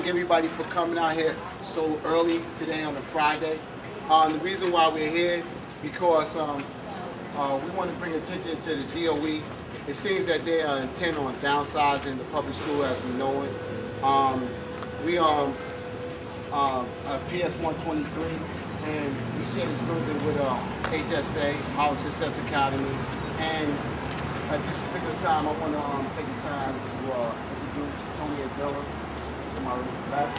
everybody for coming out here so early today on a Friday. The reason why we're here because we want to bring attention to the DOE. It seems that they are intent on downsizing the public school as we know it. We are PS 123, and we share this building with HSA, Harlem Success Academy. And at this particular time, I want to take the time to introduce Tony Avella to my left.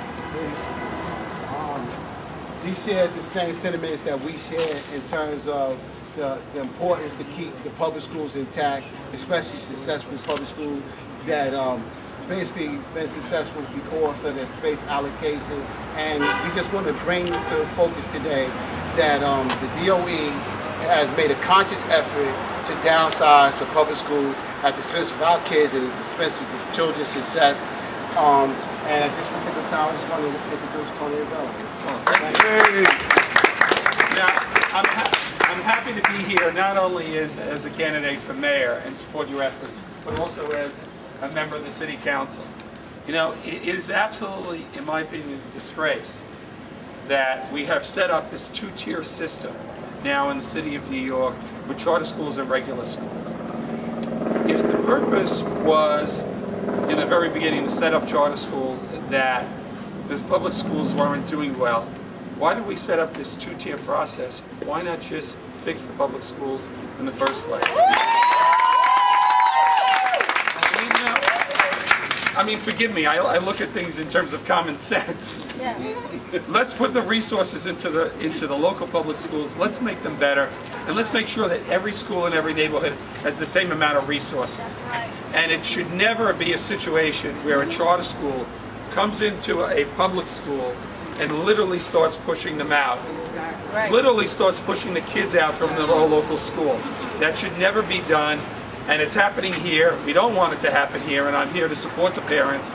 He shares the same sentiments that we share in terms of the importance to keep the public schools intact, especially successful public schools that basically been successful because of their space allocation. And we just want to bring to focus today that the DOE has made a conscious effort to downsize the public school at the expense of our kids and at the expense of the children's success. And at this particular time, I just want to introduce Tony Avella. Thank you. Now, I'm happy to be here not only as a candidate for mayor and support your efforts, but also as a member of the city council. You know, it is absolutely, in my opinion, a disgrace that we have set up this two-tier system now in the city of New York with charter schools and regular schools. If the purpose was, in the very beginning, to set up charter schools that the public schools weren't doing well, why did we set up this two-tier process? Why not just fix the public schools in the first place? I mean, forgive me, I look at things in terms of common sense. Yes. Let's put the resources into the local public schools, let's make them better, and let's make sure that every school in every neighborhood has the same amount of resources. That's right. And it should never be a situation where a charter school comes into a public school and literally starts pushing them out. Right. Literally starts pushing the kids out from the local school. That should never be done. And it's happening here. We don't want it to happen here, and I'm here to support the parents.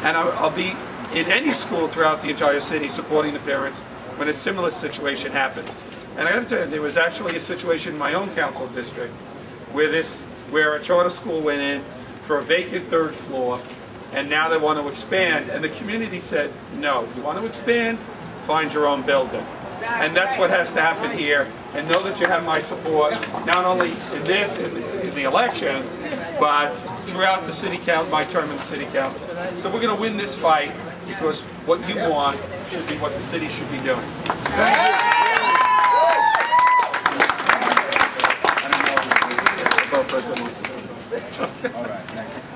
And I'll be in any school throughout the entire city supporting the parents when a similar situation happens. And I got to tell you, there was actually a situation in my own council district where a charter school went in for a vacant third floor, and now they want to expand. And the community said, no, you want to expand? Find your own building. And that's what has to happen here. And know that you have my support, not only in this, in the election, but throughout the city council, my term in the city council. So we're going to win this fight because what you want should be what the city should be doing.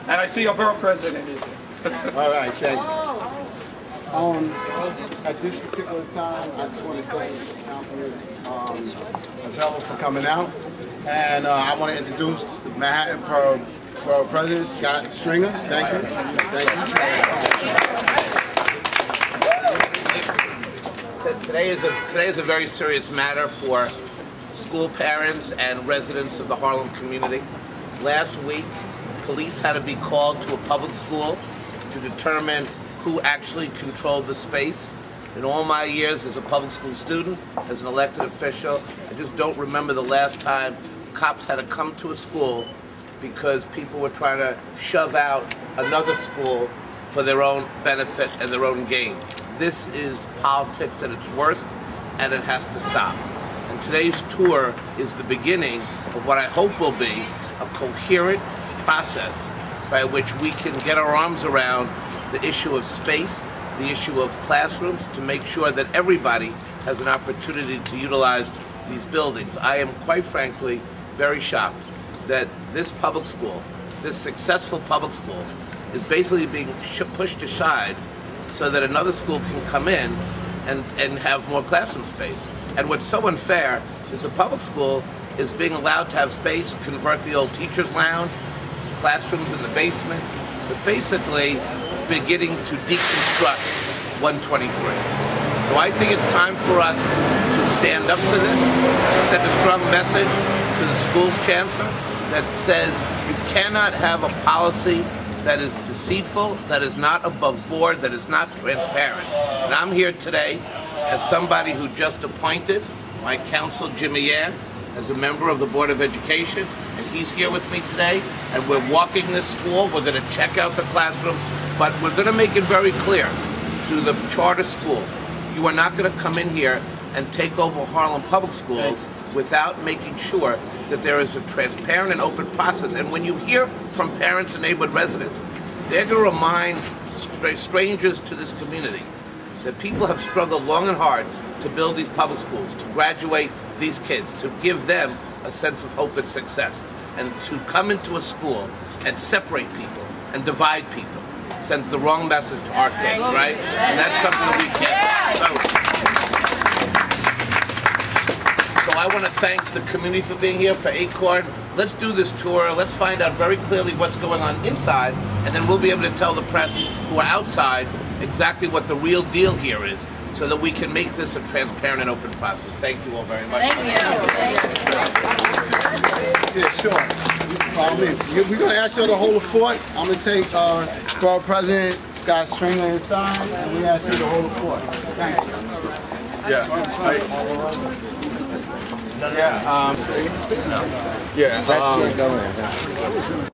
And I see our borough president is here. All right, thank you. At this particular time, I just want to thank Councilman Avella for coming out. And I want to introduce the Manhattan Borough President, Scott Stringer. Thank you. Thank you. Today is a very serious matter for school parents and residents of the Harlem community. Last week, police had to be called to a public school to determine who actually controlled the space. In all my years as a public school student, as an elected official, I just don't remember the last time cops had to come to a school because people were trying to shove out another school for their own benefit and their own gain. This is politics at its worst, and it has to stop. And today's tour is the beginning of what I hope will be a coherent process by which we can get our arms around the issue of space, the issue of classrooms, to make sure that everybody has an opportunity to utilize these buildings. I am quite frankly very shocked that this public school, this successful public school, is basically being pushed aside so that another school can come in and have more classroom space. And what's so unfair is the public school is being allowed to have space, convert the old teacher's lounge, classrooms in the basement, but basically beginning to deconstruct 123. So I think it's time for us to stand up to this, to send a strong message to the school's chancellor that says you cannot have a policy that is deceitful, that is not above board, that is not transparent. And I'm here today as somebody who just appointed my counsel, Jimmy Yan, as a member of the Board of Education, and he's here with me today, and we're walking this school. We're going to check out the classrooms, but we're going to make it very clear to to the charter school. You are not going to come in here and take over Harlem Public Schools without making sure that there is a transparent and open process. And when you hear from parents and neighborhood residents, they're going to remind strangers to this community that people have struggled long and hard to build these public schools, to graduate these kids, to give them a sense of hope and success. And to come into a school and separate people and divide people sends the wrong message to our kids, right? And that's something that we can't. So I want to thank the community for being here, for Acorn. Let's do this tour. Let's find out very clearly what's going on inside, and then we'll be able to tell the press who are outside exactly what the real deal here is, so that we can make this a transparent and open process. Thank you all very much. Thank you. Yeah, sure. We're going to ask you to hold the fort. I'm going to take Borough President Scott Stringer inside, and we ask you to hold the fort. Thank you. Yeah.